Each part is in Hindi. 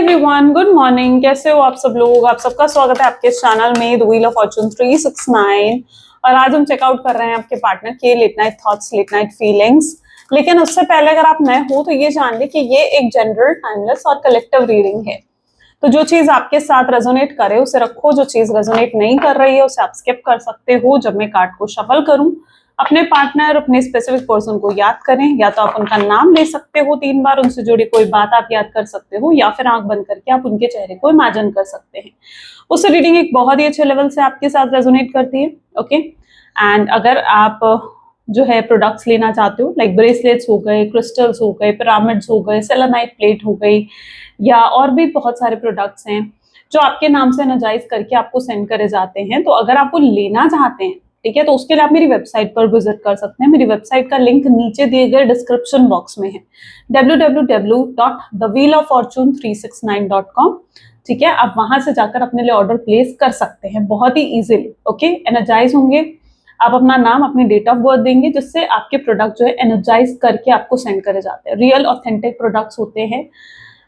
Everyone, good morning. कैसे हो आप सब लोग? आप सबका स्वागत है आपके चैनल में द व्हील ऑफ फॉर्चून 369। और आज हम चेकआउट कर रहे हैं आपके पार्टनर के late night thoughts, late night feelings. लेकिन उससे पहले अगर आप नए हो तो ये जान ले कि ये एक जनरल, टाइमलेस और कलेक्टिव रीडिंग है। तो जो चीज आपके साथ रेजोनेट करे उसे रखो, जो चीज रेजोनेट नहीं कर रही है उसे आप स्किप कर सकते हो। जब मैं कार्ड को शफल करूं, अपने पार्टनर, अपने स्पेसिफिक पर्सन को याद करें। या तो आप उनका नाम ले सकते हो 3 बार, उनसे जुड़ी कोई बात आप याद कर सकते हो, या फिर आंख बंद करके आप उनके चेहरे को इमेजिन कर सकते हैं। उससे रीडिंग एक बहुत ही अच्छे लेवल से आपके साथ रेजोनेट करती है। ओके, एंड अगर आप जो है प्रोडक्ट्स लेना चाहते हो, लाइक ब्रेसलेट्स हो गए, क्रिस्टल्स हो गए, पिरामिड्स हो गए, सेलेनाइट प्लेट हो गई, या और भी बहुत सारे प्रोडक्ट्स हैं जो आपके नाम से एनर्जाइज करके आपको सेंड करे जाते हैं, तो अगर आप वो लेना चाहते हैं, ठीक है, तो उसके लिए आप मेरी वेबसाइट पर विजिट कर सकते हैं। मेरी वेबसाइट का लिंक नीचे दिए गए डिस्क्रिप्शन बॉक्स में है, www.thewheeloffortune369.com। ठीक है, आप वहां से जाकर अपने लिए ऑर्डर प्लेस कर सकते हैं बहुत ही इजीली। ओके, एनर्जाइज होंगे, आप अपना नाम, अपनी डेट ऑफ बर्थ देंगे, जिससे आपके प्रोडक्ट जो है एनर्जाइज करके आपको सेंड करे जाते हैं। रियल ऑथेंटिक प्रोडक्ट्स होते हैं।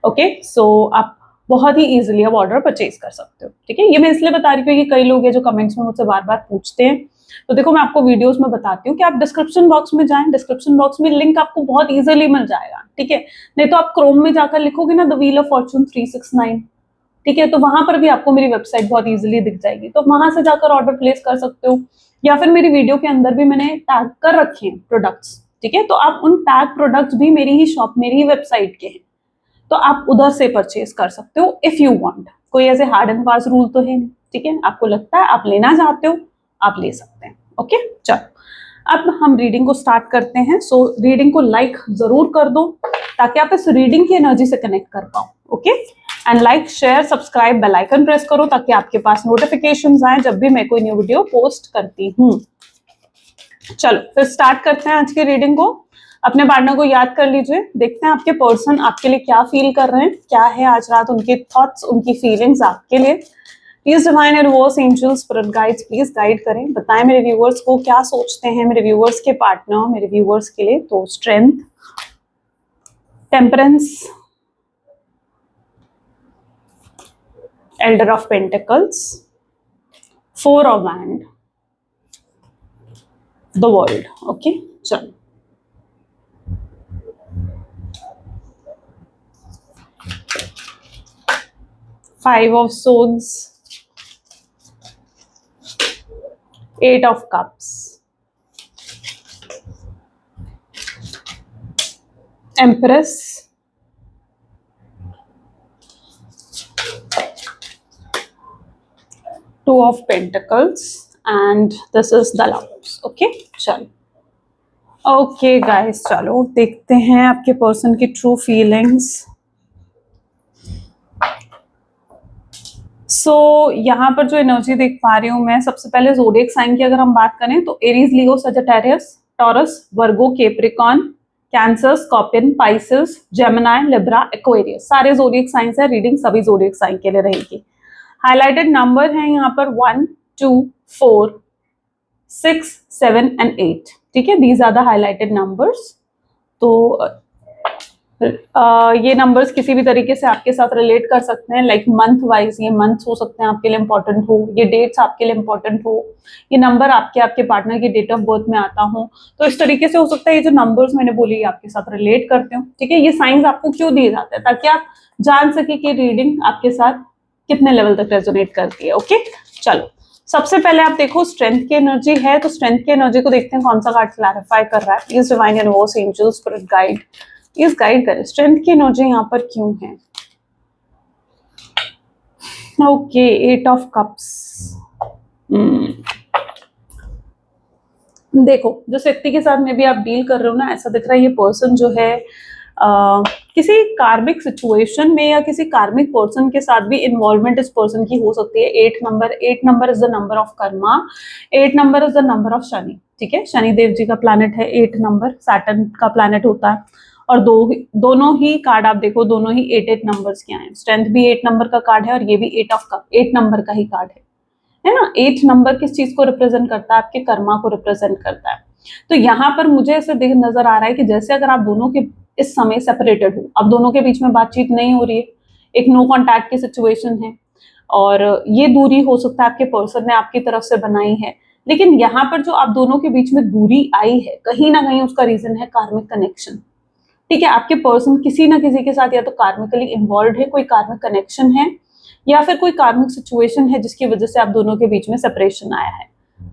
ओके, सो आप बहुत ही इजीली अब ऑर्डर परचेज कर सकते हो। ठीक है, ये मैं इसलिए बता रही हूँ कि कई लोग हैं जो कमेंट्स में मुझसे बार बार पूछते हैं। तो देखो, मैं आपको वीडियोस में बताती हूँ कि आप डिस्क्रिप्शन बॉक्स में जाएं, डिस्क्रिप्शन बॉक्स में लिंक आपको बहुत इजीली मिल जाएगा। ठीक है, नहीं तो आप क्रोम में जाकर लिखोगे ना द व्हील ऑफ फॉर्चून 369, ठीक है, तो वहां पर भी आपको मेरी वेबसाइट बहुत इजीली दिख जाएगी। तो वहां से जाकर ऑर्डर प्लेस कर सकते हो, या फिर मेरी वीडियो के अंदर भी मैंने टैग कर रखे हैं प्रोडक्ट्स। ठीक है, तो आप उन टैग प्रोडक्ट्स भी मेरी ही शॉप, मेरी ही वेबसाइट के हैं, तो आप उधर से परचेज कर सकते हो इफ यू वांट। कोई ऐसे हार्ड एंड फास्ट रूल तो है नहीं। ठीक है, आपको लगता है आप लेना चाहते हो, आप ले सकते हैं। ओके, चलो अब हम रीडिंग को स्टार्ट करते हैं। सो रीडिंग को लाइक जरूर कर दो ताकि आप इस रीडिंग की एनर्जी से कनेक्ट कर पाओ। Okay, and like, share, subscribe, bell icon press करो ताकि आपके पास नोटिफिकेशंस आए जब भी मैं कोई न्यू वीडियो पोस्ट करती हूँ। चलो फिर स्टार्ट करते हैं आज की रीडिंग को। अपने पार्टनर को याद कर लीजिए, देखते हैं आपके पर्सन आपके लिए क्या फील कर रहे हैं, क्या है आज रात उनके थॉट्स, उनकी फीलिंग्स आपके लिए। Please divine universe, angels, spirit guides, please guide करें, बताएं मेरे व्यूअर्स को क्या सोचते हैं मेरे व्यूअर्स के पार्टनर मेरे व्यूअर्स के लिए। तो strength, temperance, Elder of pentacles, 4 of wand, the world. Okay, चलो Five of Swords, 8 of Cups, Empress, 2 of Pentacles, and this is the Lovers. Okay, चलो ओके गाइस, चलो देखते हैं आपके पर्सन की ट्रू फीलिंग्स। सो यहाँ पर जो एनर्जी देख पा रही हूँ मैं, सबसे पहले ज़ोडिएक साइन की अगर हम बात करें तो Aries, Leo, Sagittarius, Taurus, Virgo, Capricorn, Cancer, Scorpion, Pisces, Gemini, Libra, Aquarius, सारे ज़ोडिएक साइंस है। रीडिंग सभी ज़ोडिएक साइन के लिए रहेगी। हाईलाइटेड नंबर है यहाँ पर 1, 2, 4, 6, 7 एंड 8। ठीक है, these are the highlighted numbers. तो ये नंबर्स किसी भी तरीके से आपके साथ रिलेट कर सकते हैं, लाइक मंथ वाइज ये मंथ्स हो सकते हैं आपके लिए इंपॉर्टेंट हो, ये डेट्स आपके लिए इंपॉर्टेंट हो, ये नंबर आपके पार्टनर की डेट ऑफ बर्थ में आता हो। तो इस तरीके से हो सकता है ये जो नंबर्स मैंने बोली आपके साथ रिलेट करते हो। ठीक है, ये साइंस आपको क्यों दिए जाते हैं, ताकि आप जान सके कि रीडिंग आपके साथ कितने लेवल तक रेजोनेट करती है। ओके, चलो सबसे पहले आप देखो स्ट्रेंथ की एनर्जी है, तो स्ट्रेंथ की एनर्जी को देखते हैं कौन सा कार्ड क्लैरिफाई कर रहा है। Please divine universe, angels, spirit guide, please guide करें स्ट्रेंथ की एनर्जी यहाँ पर क्यों है। Okay, 8 of cups. देखो, जिस व्यक्ति के साथ में भी आप डील कर रहे हो ना, ऐसा दिख रहा है ये पर्सन जो है किसी कार्मिक सिचुएशन में या किसी कार्मिक पर्सन के साथ भी इन्वॉल्वमेंट इस पर्सन की हो सकती है। 8 number is the number of Karma, 8 number is the number of Shani. ठीक है, शनि देव जी का प्लैनेट है 8 नंबर, सैटर्न का प्लैनेट होता है। और दोनों ही कार्ड आप देखो, दोनों ही 8 नंबर्स के आए। स्ट्रेंथ भी 8 नंबर का कार्ड है और ये भी 8 ऑफ कप 8 नंबर का ही कार्ड है ना। 8 नंबर किस चीज को रिप्रेजेंट करता है, आपके कर्मा को रिप्रेजेंट करता है। तो यहाँ पर मुझे ऐसे नजर आ रहा है कि जैसे अगर आप दोनों के इस समय सेपरेटेड हो, अब दोनों के बीच में बातचीत नहीं हो रही है, एक नो कॉन्टैक्ट की सिचुएशन है, और ये दूरी हो सकता है आपके पर्सन ने आपकी तरफ से बनाई है। लेकिन यहाँ पर जो आप दोनों के बीच में दूरी आई है, कहीं ना कहीं उसका रीजन है कार्मिक कनेक्शन। ठीक है, आपके पर्सन किसी ना किसी के साथ या तो कार्मिकली इन्वॉल्व है, कोई कार्मिक कनेक्शन है, या फिर कोई कार्मिक सिचुएशन है जिसकी वजह से आप दोनों के बीच में सेपरेशन आया है।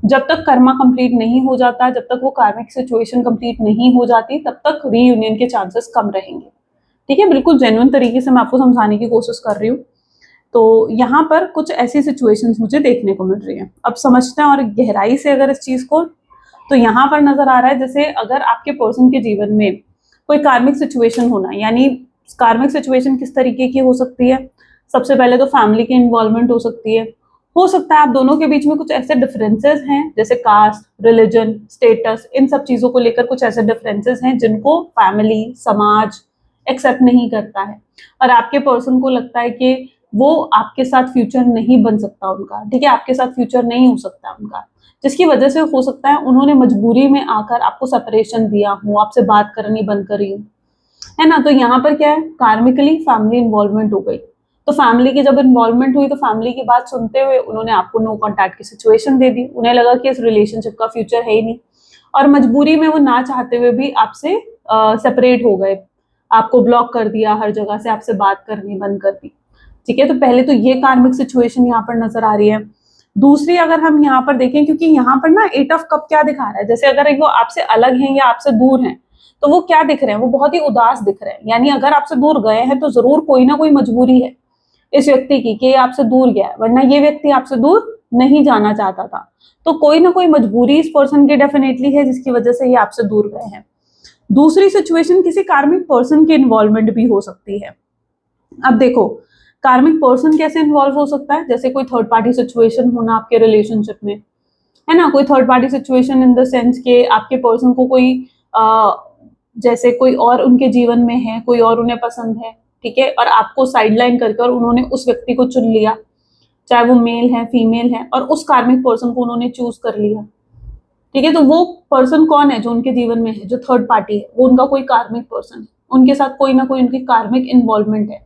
जब तक कर्मा कंप्लीट नहीं हो जाता, जब तक वो कार्मिक सिचुएशन कंप्लीट नहीं हो जाती, तब तक रीयूनियन के चांसेस कम रहेंगे। ठीक है, बिल्कुल जेन्युइन तरीके से मैं आपको समझाने की कोशिश कर रही हूँ। तो यहाँ पर कुछ ऐसी सिचुएशंस मुझे देखने को मिल रही हैं। अब समझते हैं और गहराई से अगर इस चीज को, तो यहाँ पर नजर आ रहा है जैसे अगर आपके पर्सन के जीवन में कोई कार्मिक सिचुएशन होना, यानी कार्मिक सिचुएशन किस तरीके की हो सकती है। सबसे पहले तो फैमिली की इन्वॉल्वमेंट हो सकती है। हो सकता है आप दोनों के बीच में कुछ ऐसे डिफरेंसेस हैं जैसे कास्ट, रिलीजन, स्टेटस, इन सब चीजों को लेकर कुछ ऐसे डिफरेंसेस हैं जिनको फैमिली, समाज एक्सेप्ट नहीं करता है, और आपके पर्सन को लगता है कि वो आपके साथ फ्यूचर नहीं बन सकता उनका। ठीक है, आपके साथ फ्यूचर नहीं हो सकता उनका, जिसकी वजह से हो सकता है उन्होंने मजबूरी में आकर आपको सेपरेशन दिया हो, आपसे बात करनी बंद करी हो, है ना। तो यहाँ पर क्या है, कार्मिकली फैमिली इन्वॉल्वमेंट हो गई। तो फैमिली की जब इन्वॉल्वमेंट हुई तो फैमिली की बात सुनते हुए उन्होंने आपको नो कॉन्टैक्ट की सिचुएशन दे दी। उन्हें लगा कि इस रिलेशनशिप का फ्यूचर है ही नहीं, और मजबूरी में वो ना चाहते हुए भी आपसे सेपरेट हो गए, आपको ब्लॉक कर दिया, हर जगह से आपसे बात करनी बंद कर दी। ठीक है, तो पहले तो ये कार्मिक सिचुएशन यहाँ पर नजर आ रही है। दूसरी अगर हम यहाँ पर देखें, क्योंकि यहाँ पर ना 8 ऑफ कप क्या दिखा रहा है, जैसे अगर वो आपसे अलग हैं या आपसे दूर हैं, तो वो क्या दिख रहे हैं, वो बहुत ही उदास दिख रहे हैं। यानी अगर आपसे दूर गए हैं तो जरूर कोई ना कोई मजबूरी है इस व्यक्ति की कि ये आपसे दूर गया है, वरना ये व्यक्ति आपसे दूर नहीं जाना चाहता था। तो कोई ना कोई मजबूरी इस पर्सन की डेफिनेटली है जिसकी वजह से ये आपसे दूर गए हैं। दूसरी सिचुएशन किसी कार्मिक पर्सन की इन्वॉल्वमेंट भी हो सकती है। अब देखो, कार्मिक पर्सन कैसे इन्वॉल्व हो सकता है, जैसे कोई थर्ड पार्टी सिचुएशन होना आपके रिलेशनशिप में, है ना। कोई third party situation in the sense के आपके पर्सन को कोई जैसे कोई और उनके जीवन में है, कोई और उन्हें पसंद है, ठीक है, और आपको साइडलाइन करके और उन्होंने उस व्यक्ति को चुन लिया, चाहे वो मेल है फीमेल है, और उस कार्मिक पर्सन को उन्होंने चूज कर लिया। ठीक है, तो वो पर्सन कौन है जो उनके जीवन में है, जो थर्ड पार्टी है, वो उनका कोई कार्मिक पर्सन है, उनके साथ कोई ना कोई उनकी कार्मिक इन्वॉल्वमेंट है,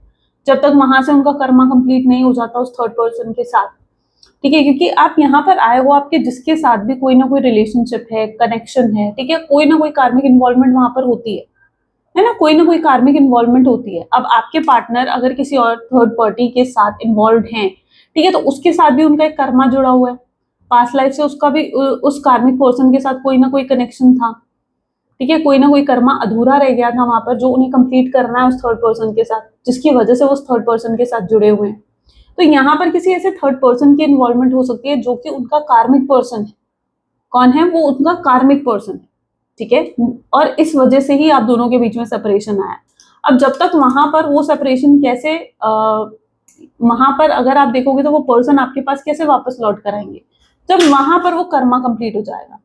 जब तक वहां से उनका कर्मा कंप्लीट नहीं हो जाता उस थर्ड पर्सन के साथ। ठीक है, क्योंकि आप यहाँ पर आए हो, आपके जिसके साथ भी कोई ना कोई रिलेशनशिप है, कनेक्शन है, ठीक है, कोई ना कोई कार्मिक इन्वॉल्वमेंट वहां पर होती है ना, कोई ना कोई कार्मिक इन्वॉल्वमेंट होती है। अब आपके पार्टनर अगर किसी और थर्ड पार्टी के साथ इन्वॉल्व हैं, ठीक है, तो उसके साथ भी उनका एक कर्मा जुड़ा हुआ है, पास्ट लाइफ से उसका भी उस कार्मिक पर्सन के साथ कोई ना कोई कनेक्शन था। ठीक है, कोई ना कोई कर्मा अधूरा रह गया था वहां पर, जो उन्हें कंप्लीट करना है उस थर्ड पर्सन के साथ, जिसकी वजह से वो उस थर्ड पर्सन के साथ जुड़े हुए हैं। तो यहाँ पर किसी ऐसे थर्ड पर्सन की इन्वॉल्वमेंट हो सकती है जो कि उनका कार्मिक पर्सन है। कौन है वो? उनका कार्मिक पर्सन है। ठीक है, और इस वजह से ही आप दोनों के बीच में सेपरेशन आया। अब जब तक वहां पर वो सेपरेशन कैसे वहां पर अगर आप देखोगे तो वो पर्सन आपके पास कैसे वापस लौट कर आएंगे, जब वहां पर वो कर्मा कंप्लीट हो जाएगा,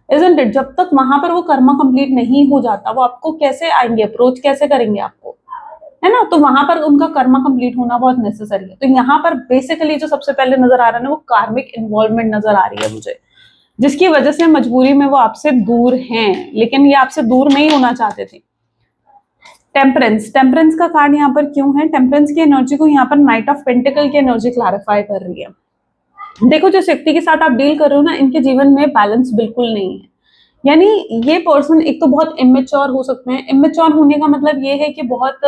इजंट इट। जब तक वहां पर वो कर्मा कंप्लीट नहीं हो जाता, वो आपको कैसे आएंगे, अप्रोच कैसे करेंगे आपको, है ना। तो वहां पर उनका कर्मा कंप्लीट होना बहुत नेसेसरी है। तो यहाँ पर बेसिकली जो सबसे पहले नजर आ रहा है ना, वो कार्मिक इन्वॉल्वमेंट नजर आ रही है मुझे, जिसकी वजह से मजबूरी में वो आपसे दूर हैं, लेकिन ये आपसे दूर नहीं होना चाहते थे। टेम्परेंस, टेम्परेंस का कार्ड यहाँ पर क्यों है? टेम्परेंस की एनर्जी को यहाँ पर नाइट ऑफ पेंटिकल की एनर्जी क्लैरिफाई कर रही है। देखो, जिस व्यक्ति के साथ आप डील कर रहे हो ना, इनके जीवन में बैलेंस बिल्कुल नहीं है। यानी ये पर्सन एक तो बहुत इमेच्योर हो सकते हैं। इमेच्योर होने का मतलब ये है कि बहुत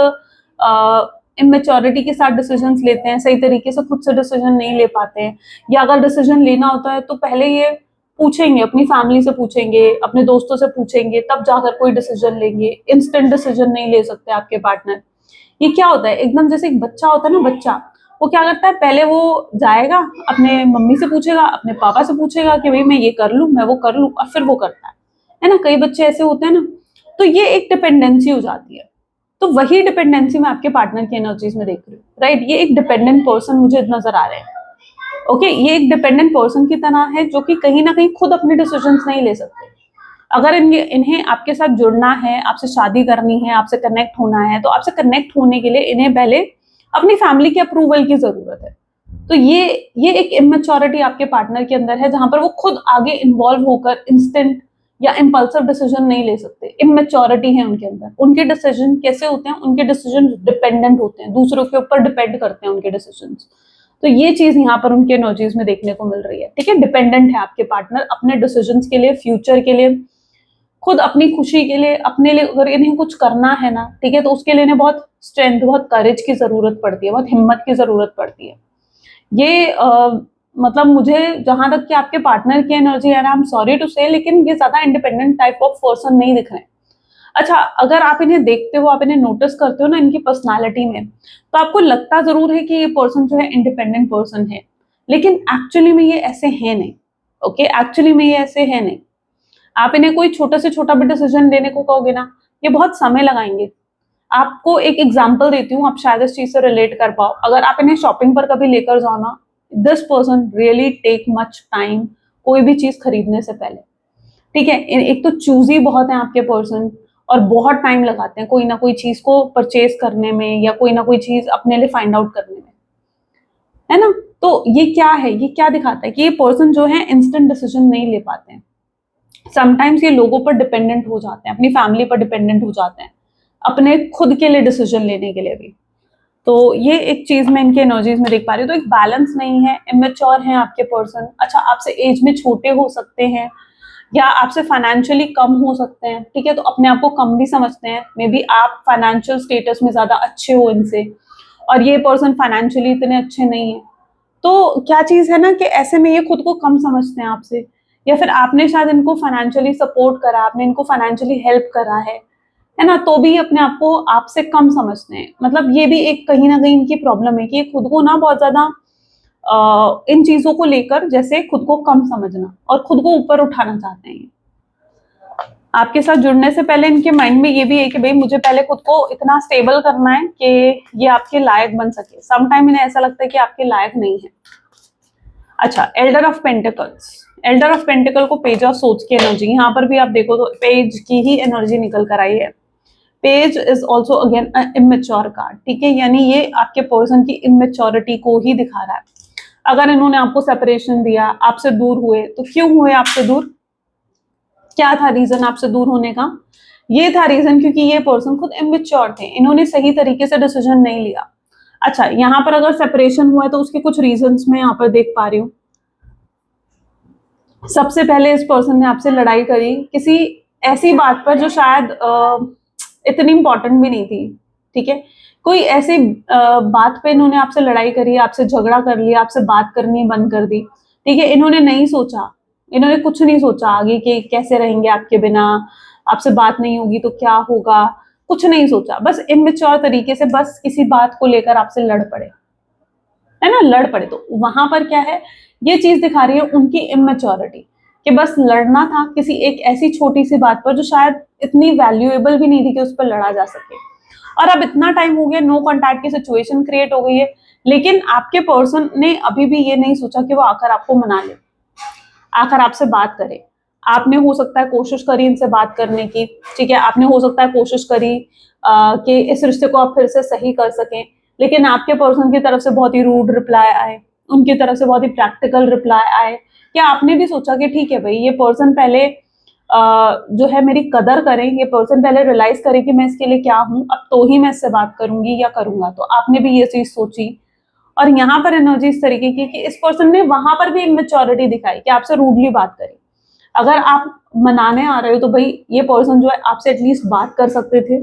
इमेच्योरिटी के साथ डिसीजंस लेते हैं, सही तरीके से खुद से डिसीजन नहीं ले पाते हैं, या अगर डिसीजन लेना होता है तो पहले ये पूछेंगे, अपनी फैमिली से पूछेंगे, अपने दोस्तों से पूछेंगे, तब जाकर कोई डिसीजन लेंगे। इंस्टेंट डिसीजन नहीं ले सकते आपके पार्टनर। ये क्या होता है, एकदम जैसे एक बच्चा होता है ना, बच्चा वो क्या करता है, पहले वो जाएगा अपने मम्मी से पूछेगा, अपने पापा से पूछेगा कि भाई मैं ये कर लूं, मैं वो कर लूं, और फिर वो करता है ना। कई बच्चे ऐसे होते हैं ना, तो ये एक डिपेंडेंसी हो जाती है। तो वही डिपेंडेंसी मैं आपके पार्टनर की एनर्जीज में देख रही हूँ, राइट। ये एक डिपेंडेंट पर्सन मुझे नजर आ रहे हैं। ओके, ये एक डिपेंडेंट पर्सन की तरह है जो कि कहीं ना कहीं खुद अपने डिसीजंस नहीं ले सकते। अगर इन्हें आपके साथ जुड़ना है, आपसे शादी करनी है, आपसे कनेक्ट होना है, तो आपसे कनेक्ट होने के लिए इन्हें पहले अपनी फैमिली के अप्रूवल की जरूरत है। तो ये एक इमेच्योरिटी आपके पार्टनर के अंदर है, जहां पर वो खुद आगे इन्वॉल्व होकर इंस्टेंट या इम्पल्सिव डिसीजन नहीं ले सकते, इमेच्योरिटी है उनके अंदर। उनके डिसीजन कैसे होते हैं, उनके डिसीजन डिपेंडेंट होते हैं, दूसरों के ऊपर डिपेंड करते हैं उनके डिसीजन। तो ये चीज यहाँ पर उनके एनर्जीज में देखने को मिल रही है, ठीक है। डिपेंडेंट है आपके पार्टनर अपने डिसीजन के लिए, फ्यूचर के लिए, खुद अपनी खुशी के लिए, अपने लिए अगर इन्हें कुछ करना है ना, ठीक है, तो उसके लिए इन्हें बहुत स्ट्रेंथ, बहुत करेज की जरूरत पड़ती है, बहुत हिम्मत की जरूरत पड़ती है। ये मतलब मुझे जहां तक कि आपके पार्टनर की एनर्जी है ना, आई एम सॉरी टू से, लेकिन ये ज्यादा इंडिपेंडेंट टाइप ऑफ पर्सन नहीं दिख रहे हैं। अच्छा, अगर आप इन्हें देखते हो, आप इन्हें नोटिस करते हो ना इनकी पर्सनालिटी में, तो आपको लगता जरूर है कि ये पर्सन जो है इंडिपेंडेंट पर्सन है, लेकिन एक्चुअली में ये ऐसे है नहीं। ओके, एक्चुअली में ये ऐसे है नहीं। आप इन्हें कोई छोटा से छोटा भी डिसीजन लेने को कहोगे ना, ये बहुत समय लगाएंगे। आपको एक एग्जांपल देती हूँ, आप शायद इस चीज से रिलेट कर पाओ। अगर आप इन्हें शॉपिंग पर कभी लेकर जाओ ना, this person really take much time कोई भी चीज खरीदने से पहले, ठीक है। एक तो चूजी बहुत है आपके पर्सन, और बहुत टाइम लगाते हैं कोई ना कोई चीज को परचेज करने में, या कोई ना कोई चीज अपने लिए फाइंड आउट करने में, है ना। तो ये क्या है, ये क्या दिखाता है कि ये पर्सन जो है इंस्टेंट डिसीजन नहीं ले पाते हैं। समटाइम्स ये लोगों पर डिपेंडेंट हो जाते हैं, अपनी फैमिली पर डिपेंडेंट हो जाते हैं, अपने खुद के लिए डिसीजन लेने के लिए भी। तो ये एक चीज मैं इनके एनर्जीज में देख पा रही हूँ। तो एक बैलेंस नहीं है, इमेच्योर है आपके पर्सन। अच्छा, आपसे एज में छोटे हो सकते हैं, या आपसे फाइनेंशियली कम हो सकते हैं, ठीक है, तो अपने आप को कम भी समझते हैं। मे बी आप फाइनेंशियल स्टेटस में ज्यादा अच्छे हो इनसे, और ये पर्सन फाइनेंशियली इतने अच्छे नहीं है। तो क्या चीज है ना कि ऐसे में ये खुद को कम समझते हैं आपसे, या फिर आपने शायद इनको फाइनेंशियली सपोर्ट करा, आपने इनको फाइनेंशियली हेल्प करा है ना, तो भी अपने आप को आपसे कम समझते हैं। मतलब ये भी एक कहीं ना कहीं इनकी प्रॉब्लम है कि ये खुद को ना बहुत ज्यादा इन चीजों को लेकर जैसे खुद को कम समझना और खुद को ऊपर उठाना चाहते हैं। आपके साथ जुड़ने से पहले इनके माइंड में ये भी है कि भाई मुझे पहले खुद को इतना स्टेबल करना है कि ये आपके लायक बन सके। समटाइम इन्हें ऐसा लगता है कि आपके लायक नहीं है। अच्छा, Elder of pentacles, Elder of pentacle को पेज ऑफ सोच की एनर्जी, यहाँ पर भी आप देखो तो पेज की ही एनर्जी निकल कर आई है। Page is also again immature card, ठीक है, यानी ये आपके पर्सन की इमेच्योरिटी को ही दिखा रहा है। अगर इन्होंने आपको सेपरेशन दिया, आपसे दूर हुए, तो क्यों हुए आपसे दूर, क्या था रीजन आपसे दूर होने का? ये था रीजन क्योंकि ये पर्सन खुद इमेच्योर थे, इन्होंने सही तरीके से डिसीजन नहीं लिया। अच्छा, यहाँ पर अगर सेपरेशन हुआ है तो उसके कुछ रीजंस मैं यहाँ पर देख पा रही हूँ। सबसे पहले इस पर्सन ने आपसे लड़ाई करी किसी ऐसी बात पर जो शायद इतनी इंपॉर्टेंट भी नहीं थी, ठीक है। कोई ऐसी बात पे इन्होंने आपसे लड़ाई करी, आपसे झगड़ा कर लिया, आपसे बात करनी बंद कर दी, ठीक है। इन्होंने नहीं सोचा, इन्होंने कुछ नहीं सोचा आगे कि कैसे रहेंगे आपके बिना, आपसे बात नहीं होगी तो क्या होगा, कुछ नहीं सोचा, बस इमेच्योर तरीके से बस किसी बात को लेकर आपसे लड़ पड़े, है ना, लड़ पड़े। तो वहां पर क्या है, ये चीज दिखा रही है उनकी इमेच्योरिटी, कि बस लड़ना था किसी एक ऐसी छोटी सी बात पर जो शायद इतनी वैल्यूएबल भी नहीं थी कि उस पर लड़ा जा सके। और अब इतना टाइम हो गया, नो कॉन्टैक्ट की सिचुएशन क्रिएट हो गई है, लेकिन आपके पर्सन ने अभी भी ये नहीं सोचा कि वो आकर आपको मना ले, आकर आपसे बात करे। आपने हो सकता है कोशिश करी इनसे बात करने की, ठीक है, आपने हो सकता है कोशिश करी कि इस रिश्ते को आप फिर से सही कर सकें, लेकिन आपके पर्सन की तरफ से बहुत ही रूड रिप्लाई आए, उनकी तरफ से बहुत ही प्रैक्टिकल रिप्लाई आए। क्या आपने भी सोचा कि ठीक है भाई, ये पर्सन पहले जो है मेरी कदर करें, ये पर्सन पहले रियलाइज करे कि मैं इसके लिए क्या हूं, अब तो ही मैं इससे बात करूंगी या करूंगा। तो आपने भी ये चीज सोची, और यहाँ पर एनर्जी इस तरीके की कि इस पर्सन ने वहां पर भी इमेच्योरिटी दिखाई कि आपसे रूडली बात करी। अगर आप मनाने आ रहे हो तो भाई ये पर्सन जो है आपसे एटलीस्ट बात कर सकते थे,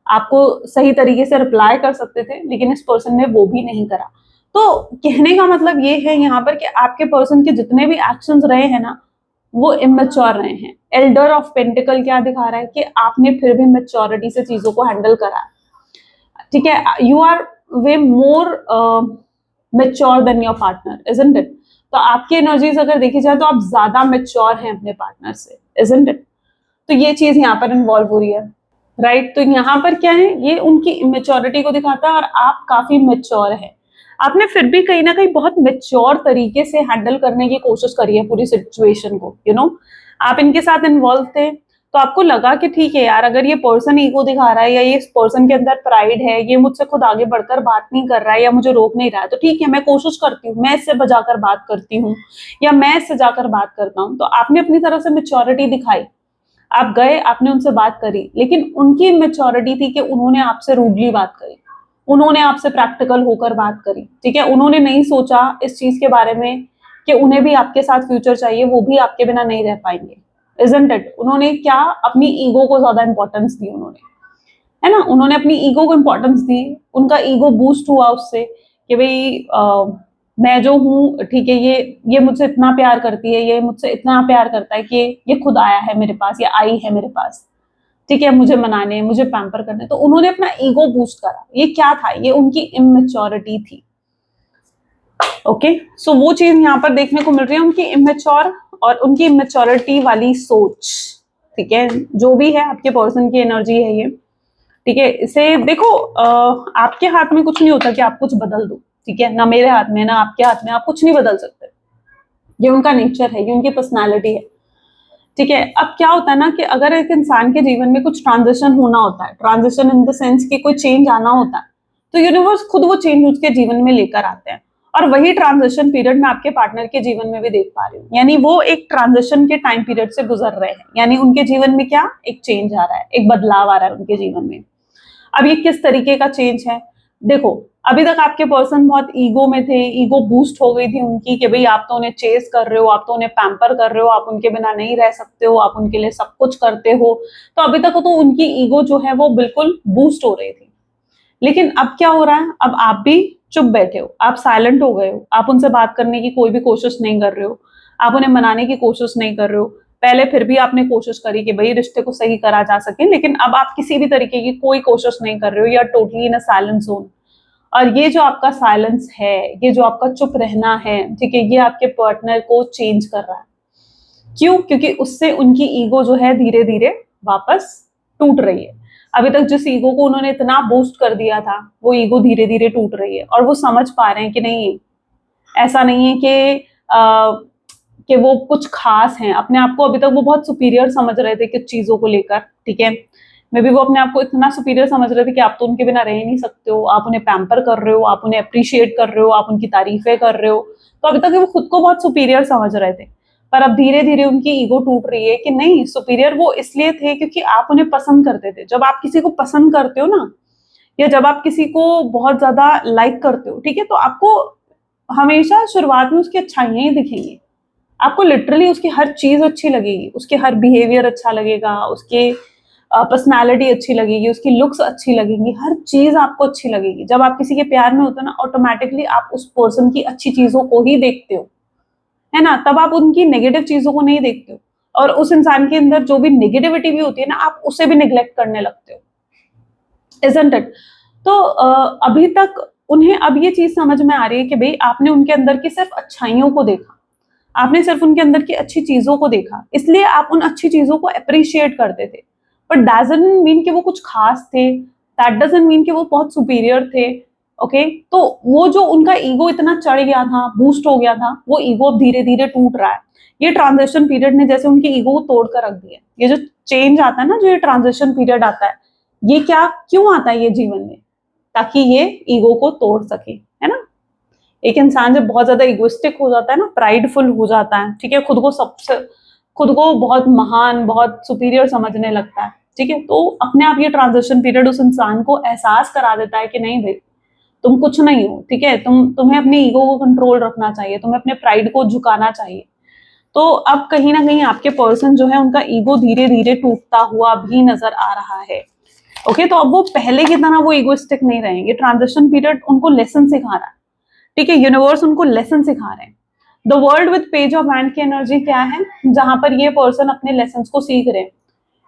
आपको सही तरीके से रिप्लाई कर सकते थे, लेकिन इस पर्सन ने वो भी नहीं करा। तो कहने का मतलब ये है यहाँ पर कि आपके पर्सन के जितने भी एक्शंस रहे हैं ना, वो इमेच्योर रहे हैं। एल्डर ऑफ पेंटिकल क्या दिखा रहा है कि आपने फिर भी मेच्योरिटी से चीजों को हैंडल करा, ठीक है। You are way more mature than your partner, isn't it? तो आपकी एनर्जीज अगर देखी जाए तो आप ज्यादा मेच्योर हैं अपने पार्टनर से, इजंट इट? तो ये चीज यहाँ पर इन्वॉल्व हो रही है, राइट। तो यहाँ पर क्या है, ये उनकी इमेच्योरिटी को दिखाता है, और आप काफी मेच्योर है। आपने फिर भी कहीं ना कहीं बहुत मेच्योर तरीके से हैंडल करने की कोशिश करी है पूरी सिचुएशन को, यू नो। आप इनके साथ इन्वॉल्व थे, तो आपको लगा कि ठीक है यार, अगर ये पर्सन ईगो दिखा रहा है, या ये इस पर्सन के अंदर प्राइड है, ये मुझसे खुद आगे बढ़कर बात नहीं कर रहा है, या मुझे रोक नहीं रहा है, तो ठीक है, मैं कोशिश करती हूँ, मैं इससे बजाकर बात करती हूँ, या मैं इससे जाकर बात करता हूँ। तो आपने अपनी तरफ से मेच्योरिटी दिखाई, आप गए, आपने उनसे बात करी, लेकिन उनकी इमेच्योरिटी थी कि उन्होंने आपसे रूडली बात करी, उन्होंने आपसे प्रैक्टिकल होकर बात करी, ठीक है। उन्होंने नहीं सोचा इस चीज के बारे में कि उन्हें भी आपके साथ फ्यूचर चाहिए, वो भी आपके बिना नहीं रह पाएंगे, इजंट इट। उन्होंने क्या, अपनी ईगो को ज्यादा इंपॉर्टेंस दी उन्होंने, है ना। उन्होंने अपनी ईगो को इंपॉर्टेंस दी, उनका ईगो बूस्ट हुआ उससे कि भाई मैं जो हूँ, ठीक है, ये मुझसे इतना प्यार करती है, ये मुझसे इतना प्यार करता है कि ये खुद आया है मेरे पास, ये आई है मेरे पास, ठीक है, मुझे मनाने, मुझे पैम्पर करने। तो उन्होंने अपना ईगो बूस्ट करा। ये क्या था? ये उनकी इमेच्योरिटी थी। ओके, सो वो चीज यहाँ पर देखने को मिल रही है, उनकी इमेच्योर और उनकी इमेच्योरिटी वाली सोच, ठीक है। जो भी है आपके पर्सन की एनर्जी है ये, ठीक है। इसे देखो, आपके हाथ में कुछ नहीं होता कि आप कुछ बदल दो, ठीक है, ना मेरे हाथ में ना आपके हाथ में, आप कुछ नहीं बदल सकते। ये उनका नेचर है, ये उनकी पर्सनालिटी है, ठीक है। अब क्या होता है ना कि अगर एक इंसान के जीवन में कुछ ट्रांजिशन होना होता है, ट्रांजिशन इन द सेंस कि कोई चेंज आना होता है, तो यूनिवर्स खुद वो चेंज उसके जीवन में लेकर आते हैं। और वही ट्रांजिशन पीरियड मैं आपके पार्टनर के जीवन में भी देख पा रही हूँ, यानी वो एक ट्रांजिशन के टाइम पीरियड से गुजर रहे हैं, यानी उनके जीवन में क्या, एक चेंज आ रहा है, एक बदलाव आ रहा है उनके जीवन में। अब ये किस तरीके का चेंज है? देखो, अभी तक आपके पर्सन बहुत ईगो में थे, ईगो बूस्ट हो गई थी उनकी कि भाई आप तो उन्हें चेस कर रहे हो, आप तो उन्हें पैम्पर कर रहे हो, आप उनके बिना नहीं रह सकते हो, आप उनके लिए सब कुछ करते हो। तो अभी तक तो उनकी ईगो जो है वो बिल्कुल बूस्ट हो रही थी। लेकिन अब क्या हो रहा है? अब आप भी चुप बैठे हो, आप साइलेंट हो गए हो, आप उनसे बात करने की कोई भी कोशिश नहीं कर रहे हो, आप उन्हें मनाने की कोशिश नहीं कर रहे हो। पहले फिर भी आपने कोशिश करी कि भाई रिश्ते को सही करा जा सके, लेकिन अब आप किसी भी तरीके की कोई कोशिश नहीं कर रहे हो, या totally in a silent zone. और ये जो आपका साइलेंस है, ये जो आपका चुप रहना है, ठीक है, ये आपके पार्टनर को चेंज कर रहा है। क्यों? क्योंकि उससे उनकी ईगो जो है धीरे धीरे वापस टूट रही है। अभी तक जिस ईगो को उन्होंने इतना बूस्ट कर दिया था, वो ईगो धीरे धीरे टूट रही है, और वो समझ पा रहे हैं कि नहीं, ऐसा नहीं है कि वो कुछ खास हैं। अपने आप को अभी तक वो बहुत सुपीरियर समझ रहे थे कुछ चीजों को लेकर, ठीक है। मे बी वो अपने आप को इतना सुपीरियर समझ रहे थे कि आप तो उनके बिना रह ही नहीं सकते हो, आप उन्हें पैम्पर कर रहे हो, आप उन्हें अप्रिशिएट कर रहे हो, आप उनकी तारीफें कर रहे हो। तो अभी तक वो खुद को बहुत सुपीरियर समझ रहे थे, पर अब धीरे धीरे उनकी ईगो टूट रही है कि नहीं, सुपीरियर वो इसलिए थे क्योंकि आप उन्हें पसंद करते थे। जब आप किसी को पसंद करते हो ना, या जब आप किसी को बहुत ज्यादा लाइक करते हो, ठीक है, तो आपको हमेशा शुरुआत में उसकी अच्छाइयां ही दिखेंगी। आपको लिटरली उसकी हर चीज अच्छी लगेगी, उसके हर बिहेवियर अच्छा लगेगा, उसके पर्सनालिटी अच्छी लगेगी, उसकी लुक्स अच्छी लगेंगी, हर चीज आपको अच्छी लगेगी। जब आप किसी के प्यार में होते हो ना, ऑटोमेटिकली आप उस पर्सन की अच्छी चीजों को ही देखते हो, है ना। तब आप उनकी नेगेटिव चीजों को नहीं देखते हो, और उस इंसान के अंदर जो भी नेगेटिविटी भी होती है ना, आप उसे भी निग्लेक्ट करने लगते हो, इजंट इट। तो अभी तक उन्हें अब ये चीज समझ में आ रही है कि भाई आपने उनके अंदर की सिर्फ अच्छाइयों को देखा, आपने सिर्फ उनके अंदर की अच्छी चीजों को देखा, इसलिए आप उन अच्छी चीजों को अप्रिशिएट करते थे। बट डजंट मीन कि वो कुछ खास थे, दैट डजंट मीन कि वो बहुत सुपीरियर थे। ओके, तो वो जो उनका ईगो इतना चढ़ गया था, बूस्ट हो गया था, वो ईगो अब धीरे धीरे टूट रहा है। ये ट्रांजिशन पीरियड ने जैसे उनकी ईगो को तोड़ कर रख दिया। ये जो चेंज आता है ना, जो ये ट्रांजिशन पीरियड आता है, ये क्या क्यों आता है ये जीवन में? ताकि ये ईगो को तोड़ सके, है ना। एक इंसान जब बहुत ज्यादा इगोइस्टिक हो जाता है ना, प्राइडफुल हो जाता है, ठीक है, खुद को बहुत महान, बहुत सुपीरियर समझने लगता है, ठीक है, तो अपने आप ये ट्रांजिशन पीरियड उस इंसान को एहसास करा देता है कि नहीं भाई, तुम कुछ नहीं हो, ठीक है, तुम्हें अपने ईगो को कंट्रोल रखना चाहिए, तुम्हें अपने प्राइड को झुकाना चाहिए। तो अब कहीं ना कहीं आपके पर्सन जो है, उनका ईगो धीरे धीरे टूटता हुआ भी नजर आ रहा है। ओके, तो अब वो पहले की तरह वो इगोइस्टिक नहीं रहेंगे। ट्रांजिशन पीरियड उनको लेसन सिखा रहा है, ठीक है, यूनिवर्स उनको लेसन सिखा रहे हैं। The world with page of hand की एनर्जी क्या है? जहां पर ये पर्सन अपने लेसन को सीख रहे हैं।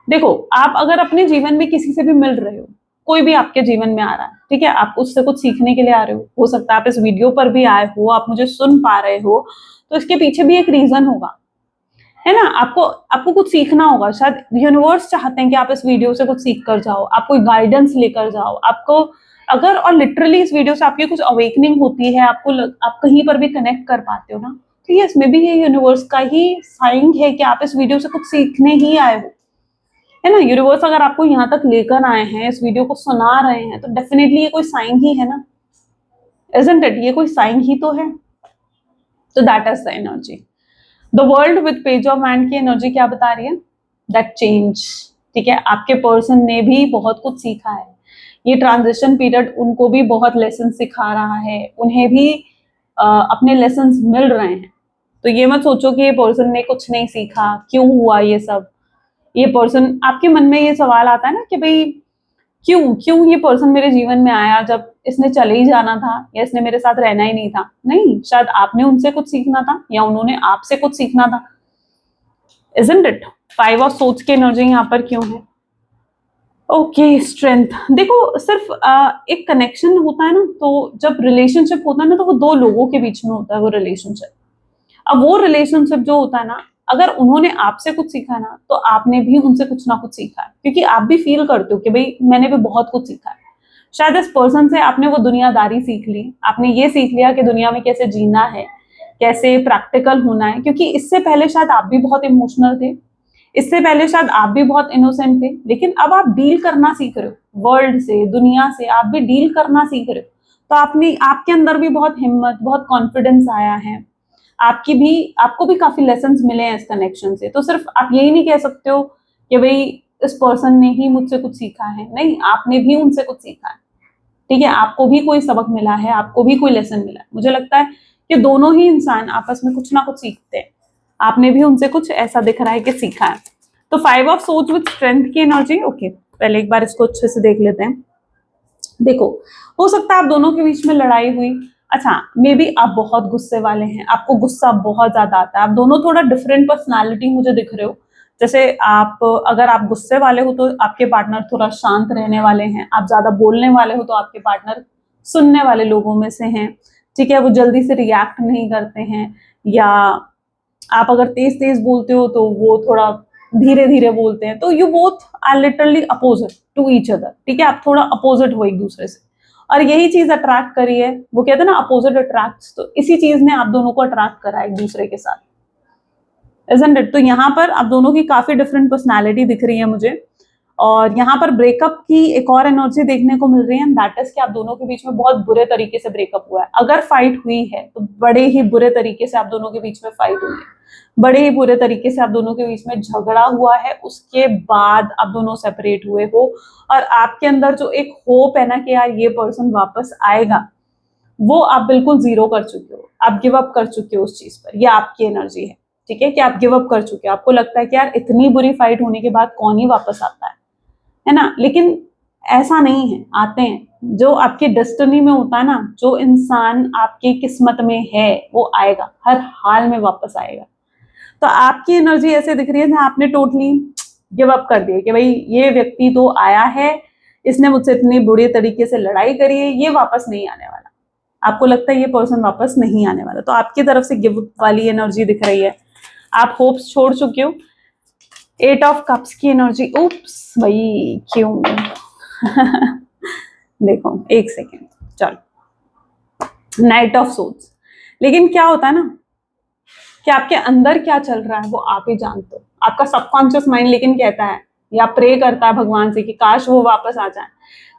देखो, आप अगर अपने जीवन में किसी से भी मिल रहे हो, कोई भी आपके जीवन में आ रहा है, ठीक है, आप उससे कुछ सीखने के लिए आ रहे हो सकता है आप इस वीडियो पर भी आए हो, आप मुझे सुन पा रहे हो, तो इसके पीछे भी एक रीजन होगा, है ना। आपको आपको कुछ सीखना होगा, शायद यूनिवर्स चाहते हैं कि आप इस वीडियो से कुछ सीख कर जाओ, आप कोई गाइडेंस लेकर जाओ, आपको अगर, और लिटरली इस वीडियो से आपकी कुछ अवेकनिंग होती है, आप कहीं पर भी कनेक्ट कर पाते हो ना, तो यस, मे बी ये यूनिवर्स का ही साइन है कि आप इस वीडियो से कुछ सीखने ही आए हो, है ना। यूनिवर्स अगर आपको यहाँ तक लेकर आए हैं, इस वीडियो को सुना रहे हैं, तो डेफिनेटली ये कोई साइन ही है ना, इजंट इट, ये कोई साइन ही तो है। तो that is the energy. The world with page of hand की एनर्जी क्या बता रही है? That change. ठीक है, आपके पर्सन ने भी बहुत कुछ सीखा है, ये ट्रांजिशन पीरियड उनको भी बहुत लेसन सिखा रहा है, उन्हें भी अपने लेसन मिल रहे हैं। तो ये मत सोचो कि ये पर्सन ने कुछ नहीं सीखा, क्यों हुआ ये सब। ये पर्सन, आपके मन में ये सवाल आता है ना कि भाई क्यों क्यों ये पर्सन मेरे जीवन में आया, जब इसने चले ही जाना था या इसने मेरे साथ रहना ही नहीं था। नहीं, शायद आपने उनसे कुछ सीखना था या उन्होंने आपसे कुछ सीखना था। Isn't it? 5 ऑफ सोच की एनर्जी यहाँ पर क्यों है? Okay, strength. देखो, सिर्फ एक कनेक्शन होता है ना, तो जब रिलेशनशिप होता है ना, तो वो दो लोगों के बीच में होता है वो रिलेशनशिप। अब वो रिलेशनशिप जो होता है ना, अगर उन्होंने आपसे कुछ सीखा ना, तो आपने भी उनसे कुछ ना कुछ सीखा है, क्योंकि आप भी फील करते हो कि भाई मैंने भी बहुत कुछ सीखा है। शायद इस पर्सन से आपने वो दुनियादारी सीख ली, आपने ये सीख लिया कि दुनिया में कैसे जीना है, कैसे प्रैक्टिकल होना है, क्योंकि इससे पहले शायद आप भी बहुत इमोशनल थे, इससे पहले शायद आप भी बहुत इनोसेंट थे, लेकिन अब आप डील करना सीख रहे हो वर्ल्ड से, दुनिया से, आप भी डील करना सीख रहे हो। तो आपके अंदर भी बहुत हिम्मत, बहुत कॉन्फिडेंस आया है, आपको भी काफी लेसन्स मिले हैं इस कनेक्शन से। तो सिर्फ आप यही नहीं कह सकते हो कि भाई इस पर्सन ने ही मुझसे कुछ सीखा है, नहीं, आपने भी उनसे कुछ सीखा है। ठीक है, आपको भी कोई सबक मिला है, आपको भी कोई लेसन मिला है। मुझे लगता है कि दोनों ही इंसान आपस में कुछ ना कुछ सीखते हैं, आपने भी उनसे कुछ ऐसा दिख रहा है कि सीखा है। तो 5 ऑफ सोच विद स्ट्रेंथ की एनर्जी। ओके, पहले एक बार इसको अच्छे से देख लेते हैं। देखो, हो सकता है आप दोनों के बीच में लड़ाई हुई। अच्छा, मे बी आप बहुत गुस्से वाले हैं, आपको गुस्सा बहुत ज्यादा आता है, आप दोनों थोड़ा डिफरेंट पर्सनालिटी मुझे दिख रहे हो। जैसे अगर आप गुस्से वाले हो तो आपके पार्टनर थोड़ा शांत रहने वाले हैं, आप ज्यादा बोलने वाले हो तो आपके पार्टनर सुनने वाले लोगों में से हैं। ठीक है, वो जल्दी से रिएक्ट नहीं करते हैं, या आप अगर तेज तेज बोलते हो तो वो थोड़ा धीरे धीरे बोलते हैं। तो you both are literally opposite to each other. ठीक है, आप थोड़ा अपोजिट हो एक दूसरे से, और यही चीज अट्रैक्ट करी है। वो कहते हैं ना, अपोजिट अट्रैक्ट्स, तो इसी चीज ने आप दोनों को अट्रैक्ट करा एक दूसरे के साथ, इजंट इट? तो यहाँ पर आप दोनों की काफी डिफरेंट पर्सनैलिटी दिख रही है मुझे, और यहाँ पर ब्रेकअप की एक और एनर्जी देखने को मिल रही है, दैट इज कि आप दोनों के बीच में बहुत बुरे तरीके से ब्रेकअप हुआ है। अगर फाइट हुई है तो बड़े ही बुरे तरीके से आप दोनों के बीच में फाइट हुई है, बड़े ही बुरे तरीके से आप दोनों के बीच में झगड़ा हुआ है, उसके बाद आप दोनों सेपरेट हुए हो। और आपके अंदर जो एक होप है ना कि यार ये पर्सन वापस आएगा, वो आप बिल्कुल जीरो कर चुके हो, आप गिव अप कर चुके हो उस चीज पर। ये आपकी एनर्जी है, ठीक है, कि आप गिव अप कर चुके हो। आपको लगता है कि यार इतनी बुरी फाइट होने के बाद कौन ही वापस आता है ना? लेकिन ऐसा नहीं है, आते हैं। जो आपके डेस्टिनी में होता है ना, जो इंसान आपकी किस्मत में है वो आएगा, हर हाल में वापस आएगा। तो आपकी एनर्जी ऐसे दिख रही है जहां आपने टोटली गिव अप कर दिया कि भाई ये व्यक्ति तो आया है, इसने मुझसे इतनी बुरी तरीके से लड़ाई करी है, ये वापस नहीं आने वाला। आपको लगता है ये पर्सन वापस नहीं आने वाला, तो आपकी तरफ से गिव अप वाली एनर्जी दिख रही है, आप होप्स छोड़ चुके हो। 8 ऑफ कप्स की एनर्जी। उप्स भाई, क्यों? देखो, एक सेकेंड, चलो। Night of swords. लेकिन क्या होता है ना कि आपके अंदर क्या चल रहा है वो आप ही जानते हो। आपका सबकॉन्शियस माइंड लेकिन कहता है या प्रे करता है भगवान से कि काश वो वापस आ जाए,